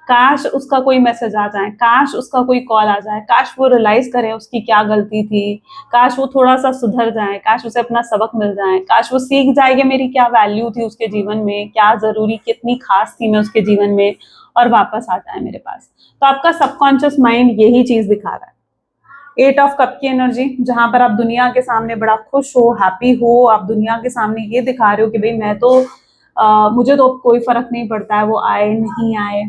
काश उसका कोई मैसेज आ जाए, काश उसका कोई कॉल आ जाए, काश वो रियलाइज करे उसकी क्या गलती थी, काश वो थोड़ा सा सुधर जाए, काश उसे अपना सबक मिल जाए, काश वो सीख जाए कि मेरी क्या वैल्यू थी उसके जीवन में, क्या जरूरी, कितनी खास थी मैं उसके जीवन में, और वापस आ जाए मेरे पास। तो आपका सबकॉन्शियस माइंड यही चीज दिखा रहा है। 8 ऑफ कप की एनर्जी, जहां पर आप दुनिया के सामने बड़ा खुश हो, हैप्पी हो, आप दुनिया के सामने ये दिखा रहे हो कि भाई मैं तो मुझे तो कोई फर्क नहीं पड़ता है वो आए नहीं आए,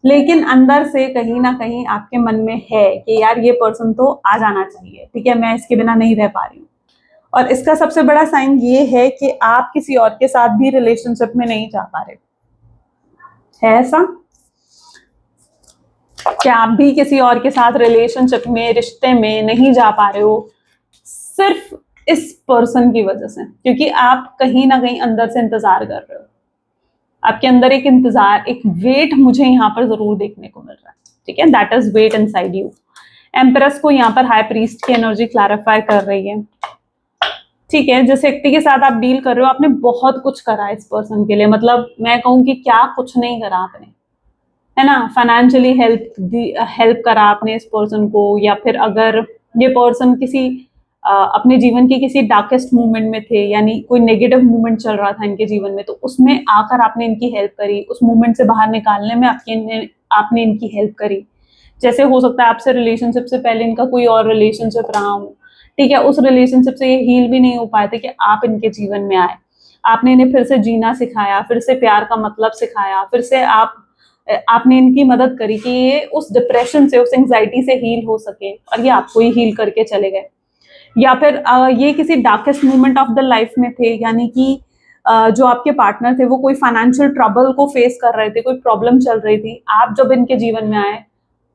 लेकिन अंदर से कहीं ना कहीं आपके मन में है कि यार ये पर्सन तो आ जाना चाहिए, ठीक है, मैं इसके बिना नहीं रह पा रही हूँ। और इसका सबसे बड़ा साइन ये है कि आप किसी और के साथ भी रिलेशनशिप में नहीं जा पा रहे, है ऐसा? क्या आप भी किसी और के साथ रिलेशनशिप में, रिश्ते में नहीं जा पा रहे हो सिर्फ इस पर्सन की वजह से? क्योंकि आप कहीं ना कहीं अंदर से इंतजार कर रहे हो, आपके अंदर एक इंतजार, एक वेट मुझे यहाँ पर जरूर देखने को मिल रहा है, ठीक है, that is wait inside you. Empress को यहाँ पर हाई प्रीस्ट की एनर्जी क्लैरिफाई कर रही है, ठीक है। जिस व्यक्ति के साथ आप डील कर रहे हो, आपने बहुत कुछ करा इस पर्सन के लिए, मतलब मैं कहूँ कि क्या कुछ नहीं करा आपने, है ना? फाइनेंशियली हेल्प करा आपने इस पर्सन को, या फिर अगर ये पर्सन किसी अपने जीवन के किसी डार्केस्ट मोमेंट में थे, यानी कोई नेगेटिव मोमेंट चल रहा था इनके जीवन में, तो उसमें आकर आपने इनकी हेल्प करी, उस मोमेंट से बाहर निकालने में आपने इनकी हेल्प करी। जैसे हो सकता है आपसे रिलेशनशिप से पहले इनका कोई और रिलेशनशिप रहा हो, ठीक है, उस रिलेशनशिप से ये हील भी नहीं हो पाए थे कि आप इनके जीवन में आए, आपने इन्हें फिर से जीना सिखाया, फिर से प्यार का मतलब सिखाया, फिर से आपने इनकी मदद करी कि ये उस डिप्रेशन से, उस एंग्जाइटी से हील हो सके, और ये आपको ही हील करके चले गए। या फिर ये किसी darkest moment of the life में थे, यानी कि जो आपके पार्टनर थे वो कोई फाइनेंशियल ट्रबल को फेस कर रहे थे, कोई प्रॉब्लम चल रही थी, आप जब इनके जीवन में आए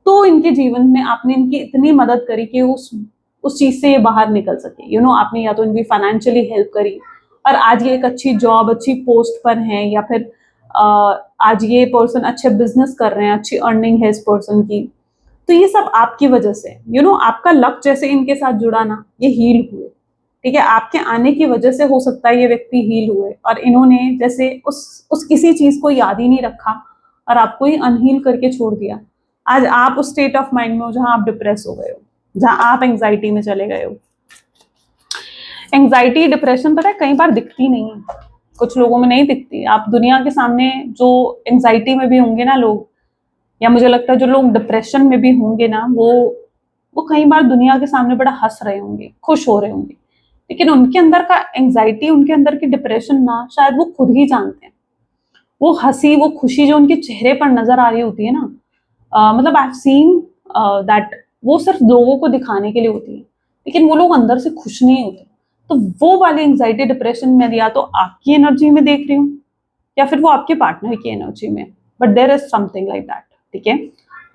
तो इनके जीवन में आपने इनकी इतनी मदद करी कि उस चीज से ये बाहर निकल सके। आपने या तो इनकी फाइनेंशियली हेल्प करी और आज ये एक अच्छी जॉब, अच्छी पोस्ट पर हैं, या फिर आज ये पर्सन अच्छे बिजनेस कर रहे हैं, अच्छी अर्निंग है इस पर्सन की। तो ये सब आपकी वजह से, आपका लक जैसे इनके साथ जुड़ा ना, ये हील हुए, ठीक है, आपके आने की वजह से हो सकता है ये व्यक्ति हील हुए, और इन्होंने जैसे उस किसी चीज को याद ही नहीं रखा और आपको ही अनहील करके छोड़ दिया। आज आप उस स्टेट ऑफ माइंड में हो जहां आप डिप्रेस हो गए हो, जहां आप एंग्जाइटी में चले गए हो। एंग्जाइटी, डिप्रेशन पता है कई बार दिखती नहीं है, कुछ लोगों में नहीं दिखती। आप दुनिया के सामने जो एंग्जाइटी में भी होंगे ना लोग, या मुझे लगता है जो लोग डिप्रेशन में भी होंगे ना, वो कई बार दुनिया के सामने बड़ा हंस रहे होंगे, खुश हो रहे होंगे, लेकिन उनके अंदर का एंग्जाइटी, उनके अंदर की डिप्रेशन ना, शायद वो खुद ही जानते हैं। वो हंसी, वो खुशी जो उनके चेहरे पर नजर आ रही होती है ना, मतलब आई हैव सीन दैट, वो सिर्फ लोगों को दिखाने के लिए होती है, लेकिन वो लोग अंदर से खुश नहीं होते। तो वो वाली एंग्जाइटी, डिप्रेशन में या तो आपकी एनर्जी में देख रही हूँ, या फिर वो आपके पार्टनर की एनर्जी में, but there is something like that, ठीक है।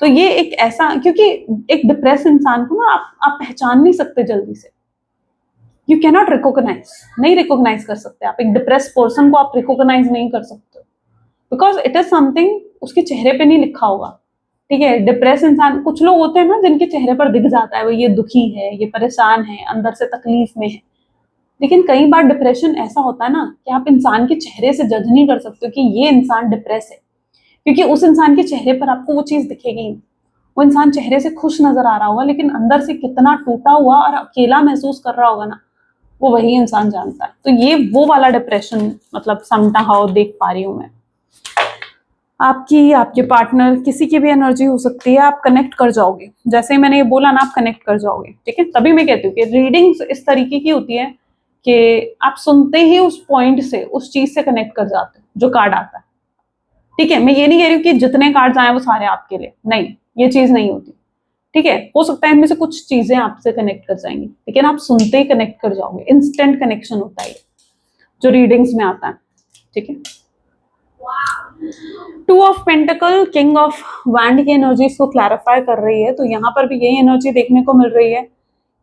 तो ये एक ऐसा, क्योंकि एक डिप्रेस इंसान को ना आप पहचान नहीं सकते जल्दी से, यू कैनॉट रिकॉग्नाइज, नहीं रिकॉग्नाइज कर सकते आप एक डिप्रेस पर्सन को, आप रिकॉग्नाइज नहीं कर सकते, बिकॉज इट इज समथिंग उसके चेहरे पे नहीं लिखा होगा, ठीक है। डिप्रेस इंसान, कुछ लोग होते हैं ना जिनके चेहरे पर दिख जाता है वो ये दुखी है, ये परेशान है, अंदर से तकलीफ में है, लेकिन कई बार डिप्रेशन ऐसा होता है ना कि आप इंसान के चेहरे से जज नहीं कर सकते कि ये इंसान डिप्रेस है, क्योंकि उस इंसान के चेहरे पर आपको वो चीज दिखेगी। वो इंसान चेहरे से खुश नजर आ रहा होगा, लेकिन अंदर से कितना टूटा हुआ और अकेला महसूस कर रहा होगा ना, वो वही इंसान जानता है। तो ये वो वाला डिप्रेशन मतलब समटाहाउ देख पा रही हूं मैं। आपके पार्टनर, किसी की भी एनर्जी हो सकती है, आप कनेक्ट कर जाओगे, जैसे ही मैंने ये बोला ना, आप कनेक्ट कर जाओगे, ठीक है। तभी मैं कहती हूँ कि रीडिंग्स इस तरीके की होती है कि आप सुनते ही उस पॉइंट से, उस चीज से कनेक्ट कर जाते हो जो कार्ड आता है, ठीक है। मैं ये नहीं कह रही हूँ कि जितने कार्ड्स आए वो सारे आपके लिए, नहीं, ये चीज नहीं होती, ठीक है। हो सकता है इनमें से कुछ चीजें आपसे कनेक्ट कर जाएंगी, लेकिन आप सुनते ही कनेक्ट कर जाओगे, इंस्टेंट कनेक्शन होता है जो रीडिंग्स में आता है, ठीक है। Two of pentacle, king of wand की एनर्जी इसको क्लैरिफाई कर रही है, तो यहाँ पर भी यही एनर्जी देखने को मिल रही है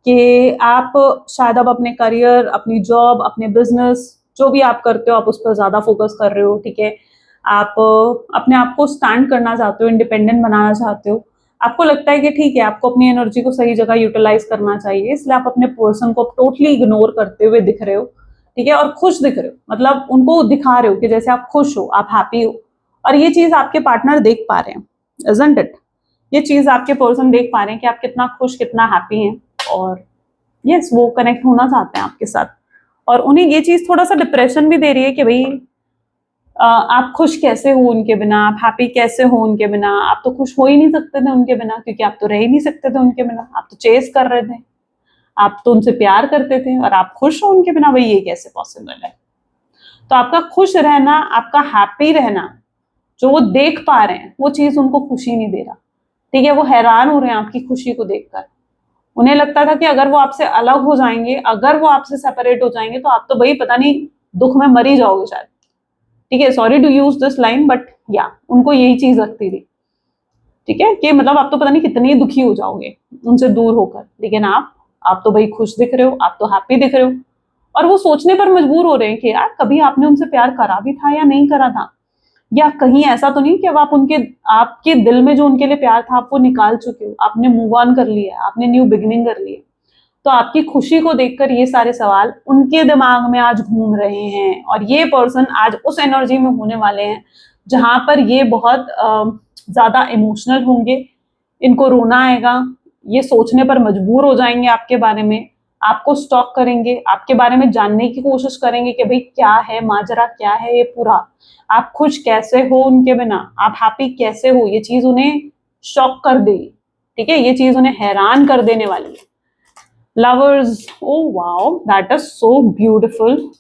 कि आप शायद अब अपने करियर, अपनी जॉब, अपने बिजनेस, जो भी आप करते हो आप उस पर ज्यादा फोकस कर रहे हो, ठीक है। आप अपने आप को स्टैंड करना चाहते हो, इंडिपेंडेंट बनाना चाहते हो, आपको लगता है कि ठीक है, आपको अपनी एनर्जी को सही जगह यूटिलाइज करना चाहिए, इसलिए आप अपने पर्सन को टोटली इग्नोर करते हुए दिख रहे हो, ठीक है, और खुश दिख रहे हो, मतलब उनको दिखा रहे हो कि जैसे आप खुश हो, आप हैप्पी हो, और ये चीज आपके पार्टनर देख पा रहे हैं, इजंट इट। ये चीज आपके पर्सन देख पा रहे हैं कि आप कितना खुश, कितना हैप्पी हैं, और यस, वो कनेक्ट होना चाहते हैं आपके साथ, और उन्हें ये चीज थोड़ा सा डिप्रेशन भी दे रही है कि भाई आप खुश कैसे हो उनके बिना, आप हैप्पी कैसे हो उनके बिना, आप तो खुश हो ही नहीं सकते थे उनके बिना, क्योंकि आप तो रह ही नहीं सकते थे उनके बिना, आप तो चेस कर रहे थे, आप तो उनसे प्यार करते थे, और आप खुश हो उनके बिना, भाई ये कैसे पॉसिबल है। तो आपका खुश रहना, आपका हैप्पी रहना, जो वो देख पा रहे हैं, वो चीज उनको खुशी नहीं दे रहा, ठीक है। वो हैरान हो रहे हैं आपकी खुशी को देखकर। उन्हें लगता था कि अगर वो आपसे अलग हो जाएंगे, अगर वो आपसे सेपरेट हो जाएंगे, तो आप तो भाई पता नहीं दुख में मर ही जाओगे शायद, ठीक है। Sorry to use this line, but या उनको यही चीज लगती थी, ठीक है, कि मतलब आप तो पता नहीं कितनी दुखी हो जाओगे उनसे दूर होकर, लेकिन आप तो भाई खुश दिख रहे हो, आप तो हैप्पी दिख रहे हो, और वो सोचने पर मजबूर हो रहे हैं कि यार कभी आपने उनसे प्यार करा भी था या नहीं करा था, या कहीं ऐसा तो नहीं कि अब आपके दिल में जो उनके लिए प्यार था आप वो निकाल चुके हो, आपने मूव ऑन कर लिया, आपने न्यू बिगिनिंग कर ली है। तो आपकी खुशी को देखकर ये सारे सवाल उनके दिमाग में आज घूम रहे हैं, और ये पर्सन आज उस एनर्जी में होने वाले हैं जहां पर ये बहुत ज्यादा इमोशनल होंगे, इनको रोना आएगा, ये सोचने पर मजबूर हो जाएंगे आपके बारे में, आपको स्टॉक करेंगे, आपके बारे में जानने की कोशिश करेंगे कि भाई क्या है माजरा, क्या है ये पूरा, आप खुश कैसे हो उनके बिना, आप हैप्पी कैसे हो, ये चीज उन्हें शॉक कर देगी, ठीक है, ये चीज उन्हें हैरान कर देने वाली है। Lovers, oh wow that is so beautiful.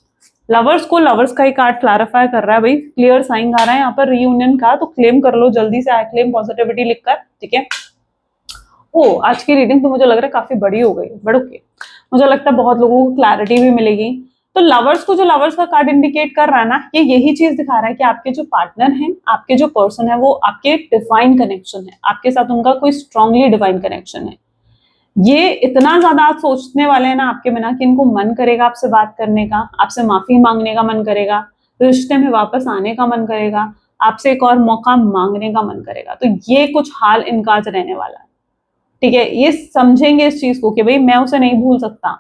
Lovers को लवर्स का ही कार्ड क्लैरिफाई कर रहा है भाई, क्लियर साइन आ रहा है यहाँ पर रीयूनियन का, तो क्लेम कर लो जल्दी से, आई क्लेम पॉजिटिविटी लिखकर, ठीक है। ओ आज की रीडिंग तो मुझे लग रहा है काफी बड़ी हो गई, बट ओके, मुझे लगता है बहुत लोगों को क्लैरिटी भी मिलेगी। तो लवर्स को जो लवर्स का कार्ड इंडिकेट कर रहा है ना, ये यही चीज दिखा रहा है कि आपके जो पार्टनर हैं, आपके जो पर्सन है, वो आपके डिवाइन कनेक्शन है, आपके साथ उनका कोई स्ट्रांगली डिवाइन कनेक्शन है। ये इतना ज्यादा आप सोचने वाले हैं ना आपके बिना कि इनको मन करेगा आपसे बात करने का, आपसे माफी मांगने का मन करेगा, रिश्ते में वापस आने का मन करेगा, आपसे एक और मौका मांगने का मन करेगा। तो ये कुछ हाल इनका आज रहने वाला है, ठीक है। ये समझेंगे इस चीज को कि भाई मैं उसे नहीं भूल सकता,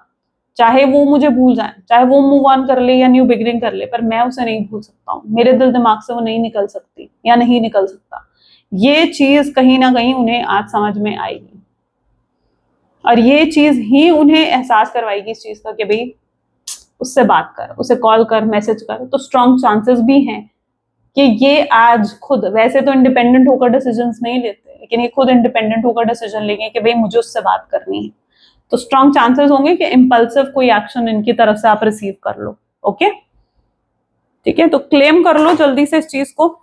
चाहे वो मुझे भूल जाए, चाहे वो मूव ऑन कर ले या न्यू बिगिनिंग कर ले, पर मैं उसे नहीं भूल सकता हूँ, मेरे दिल दिमाग से वो नहीं निकल सकती या नहीं निकल सकता। ये चीज कहीं ना कहीं उन्हें आज समझ में आएगी, और ये चीज ही उन्हें एहसास करवाएगी इस चीज का कि भाई उससे बात कर, उसे कॉल कर, मैसेज कर। तो स्ट्रॉन्ग चांसेस भी हैं कि ये आज खुद, वैसे तो इंडिपेंडेंट होकर डिसीजंस नहीं लेते, लेकिन ये खुद इंडिपेंडेंट होकर डिसीजन लेंगे कि भाई मुझे उससे बात करनी है। तो स्ट्रॉन्ग चांसेस होंगे कि इंपल्सिव कोई एक्शन इनकी तरफ से आप रिसीव कर लो, ओके, ठीक है। तो क्लेम कर लो जल्दी से इस चीज को,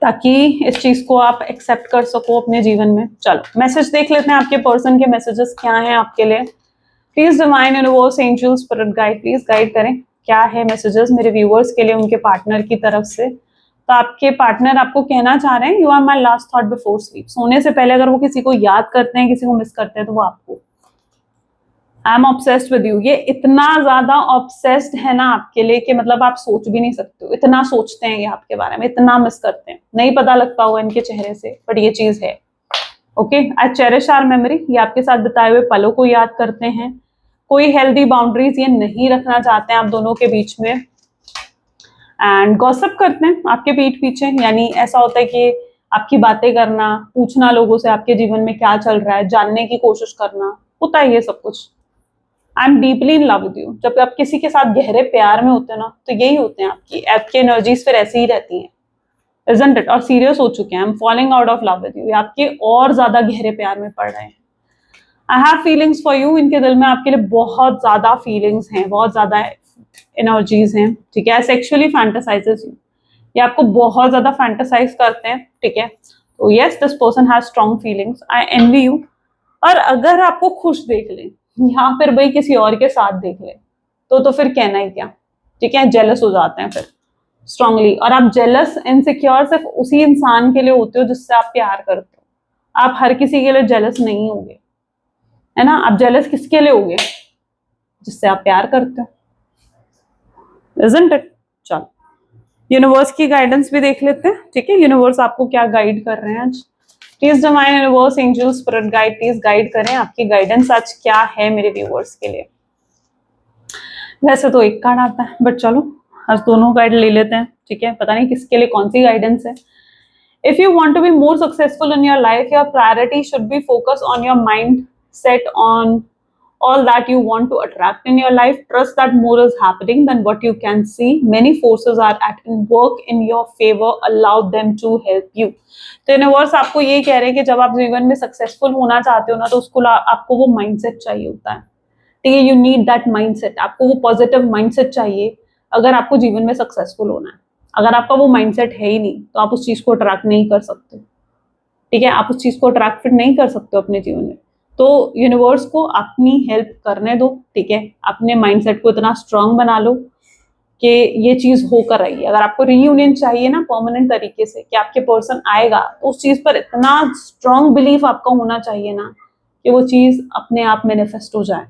ताकि इस चीज को आप एक्सेप्ट कर सको अपने जीवन में। चलो मैसेज देख लेते हैं, आपके पर्सन के मैसेजेस क्या हैं आपके लिए। Please divine universe, angel, spirit guide, please guide करें क्या है मैसेजेस मेरे व्यूअर्स के लिए उनके पार्टनर की तरफ से। तो आपके पार्टनर आपको कहना चाह रहे हैं, you are my last thought before sleep. सोने से पहले अगर वो किसी को याद करते हैं, किसी को मिस करते हैं, तो वो आपको, I am obsessed with you. ये इतना ज्यादा ऑब्सेस्ड है ना आपके लिए कि मतलब आप सोच भी नहीं सकते हो, इतना सोचते हैं ये आपके बारे में, इतना मिस करते हैं, नहीं पता लगता होगा इनके चेहरे से, बट ये चीज है, okay. I cherish our memory, ये आपके साथ बिताए हुए पलों को याद करते हैं। कोई हेल्दी बाउंड्रीज ये नहीं रखना चाहते हैं आप दोनों के बीच में, एंड गॉसिप करते हैं आपके पीठ पीछे, यानी ऐसा होता है कि आपकी बातें करना, पूछना लोगों से आपके जीवन में क्या चल रहा है, जानने की कोशिश करना, होता है ये सब कुछ। I am deeply in love with you, जब आप किसी के साथ गहरे प्यार में होते हैं ना, तो यही होते हैं आपकी एनर्जीज फिर ऐसी ही रहती हैं, isn't it? और सीरियस हो चुके हैं, I am following out of love with you, आपके और ज्यादा गहरे प्यार में पड़ रहे हैं। I have feelings for you, इनके दिल में आपके लिए बहुत ज्यादा फीलिंग्स हैं, बहुत ज्यादा एनर्जीज हैं, ठीक है। सेक्सुअली फैंटासाइजेस यू, ये आपको बहुत ज्यादा फैंटासाइज करते हैं, ठीक है। तो yes, this person has strong feelings, I envy you. और अगर आपको खुश देख ले या फिर भाई किसी और के साथ देख ले, तो फिर कहना ही क्या, ठीक है, जेलस हो जाते हैं फिर स्ट्रांगली। और आप जेलस, इनसिक्योर सिर्फ उसी इंसान के लिए होते हो जिससे आप प्यार करते हो, आप हर किसी के लिए जेलस नहीं होगे, है ना। आप जेलस किसके लिए होगे, जिससे आप प्यार करते हो, isn't it? चलो यूनिवर्स की गाइडेंस भी देख लेते हैं, ठीक है। यूनिवर्स आपको क्या गाइड कर रहे हैं आज, please divine universe, angel, spirit guide, please guide करें, आपकी गाइडेंस आज क्या है मेरे व्यूअर्स के लिए। वैसे तो एक कार्ड आता है, बट चलो आज दोनों गाइड ले लेते हैं, ठीक है, पता नहीं किसके लिए कौन सी गाइडेंस है। If you want to be more successful in your life, your priority should be focus on your mind, set on all that you want to attract in your life. Trust that more is happening than what you can see. Many forces are at work in your favor. Allow them to help you. तो यूनिवर्स आपको ये कह रहे हैं कि जब आप जीवन में सक्सेसफुल होना चाहते हो ना, तो उसको आपको वो माइंडसेट चाहिए होता है, ठीक है। यू नीड दैट माइंडसेट, आपको वो पॉजिटिव माइंडसेट चाहिए अगर आपको जीवन में सक्सेसफुल होना है। अगर आपका वो माइंडसेट है ही नहीं, तो आप उस चीज को अट्रैक्ट नहीं कर सकते, ठीक है। आप उस चीज को अट्रैक्ट फिर नहीं कर सकते अपने जीवन में। तो यूनिवर्स को अपनी हेल्प करने दो, ठीक है। अपने माइंडसेट को इतना स्ट्रांग बना लो कि ये चीज होकर रही। अगर आपको रीयूनियन चाहिए ना परमानेंट तरीके से, कि आपके पर्सन आएगा, तो उस चीज पर इतना स्ट्रांग बिलीफ आपका होना चाहिए ना कि वो चीज अपने आप मैनिफेस्ट हो जाए।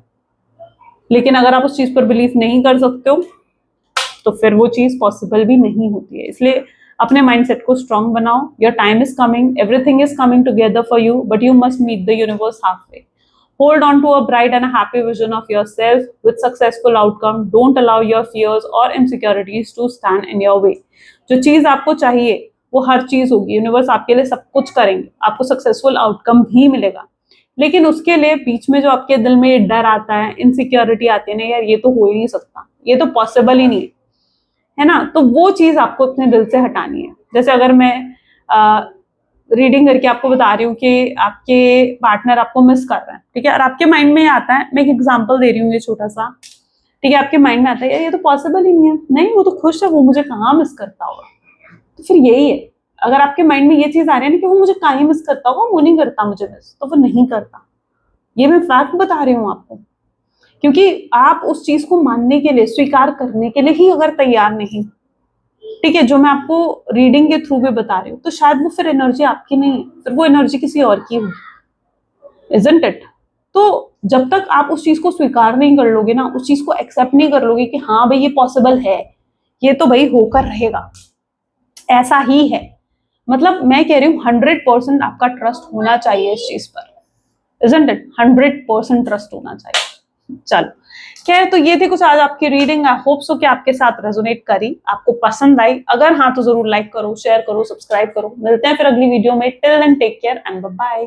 लेकिन अगर आप उस चीज पर बिलीव नहीं कर सकते हो, तो फिर वो चीज पॉसिबल भी नहीं होती है। इसलिए अपने माइंडसेट को स्ट्रांग बनाओ। Your time is coming, everything is coming together for you, but you must meet the universe halfway. Hold on to a bright and a happy vision of yourself with successful outcome. Don't allow your fears or insecurities to stand in your way. जो चीज आपको चाहिए वो हर चीज होगी, यूनिवर्स आपके लिए सब कुछ करेंगे, आपको सक्सेसफुल आउटकम भी मिलेगा। लेकिन उसके लिए बीच में जो आपके दिल में ये डर आता है, इनसिक्योरिटी आती है ना, यार ये तो हो ही नहीं सकता, ये तो पॉसिबल ही नहीं है ना, तो वो चीज आपको अपने दिल से हटानी है। जैसे अगर मैं रीडिंग करके आपको बता रही हूँ कि आपके पार्टनर आपको मिस कर रहे हैं, ठीक है, और आपके माइंड में आता है, मैं एक एग्जांपल दे रही हूँ ये छोटा सा, ठीक है, आपके माइंड में आता है यार ये तो पॉसिबल ही नहीं है, नहीं वो तो खुश है, वो मुझे कहाँ मिस करता होगा, तो फिर यही है, अगर आपके माइंड में ये चीज आ रही है ना कि वो मुझे कहाँ ही मिस करता होगा, वो नहीं करता मुझे मिस, तो वो नहीं करता, ये मैं फैक्ट बता रही हूँ आपको, क्योंकि आप उस चीज को मानने के लिए, स्वीकार करने के लिए ही अगर तैयार नहीं, ठीक है, जो मैं आपको रीडिंग के थ्रू भी बता रही हूँ, तो शायद वो फिर एनर्जी आपकी नहीं है, फिर वो एनर्जी किसी और की होगी, इजंट इट। तो जब तक आप उस चीज को स्वीकार नहीं कर लोगे ना, उस चीज को एक्सेप्ट नहीं कर लोगे कि हाँ भाई ये पॉसिबल है, ये तो भाई होकर रहेगा, ऐसा ही है, मतलब मैं कह रही हूँ 100% आपका ट्रस्ट होना चाहिए इस चीज पर, इजंट इट, 100% ट्रस्ट होना चाहिए। चलो खैर, तो ये थी कुछ आज आपकी रीडिंग, आई होप सो कि आपके साथ रेजोनेट करी, आपको पसंद आई, अगर हाँ तो जरूर लाइक करो, शेयर करो, सब्सक्राइब करो, मिलते हैं फिर अगली वीडियो में, till then take care and bye bye.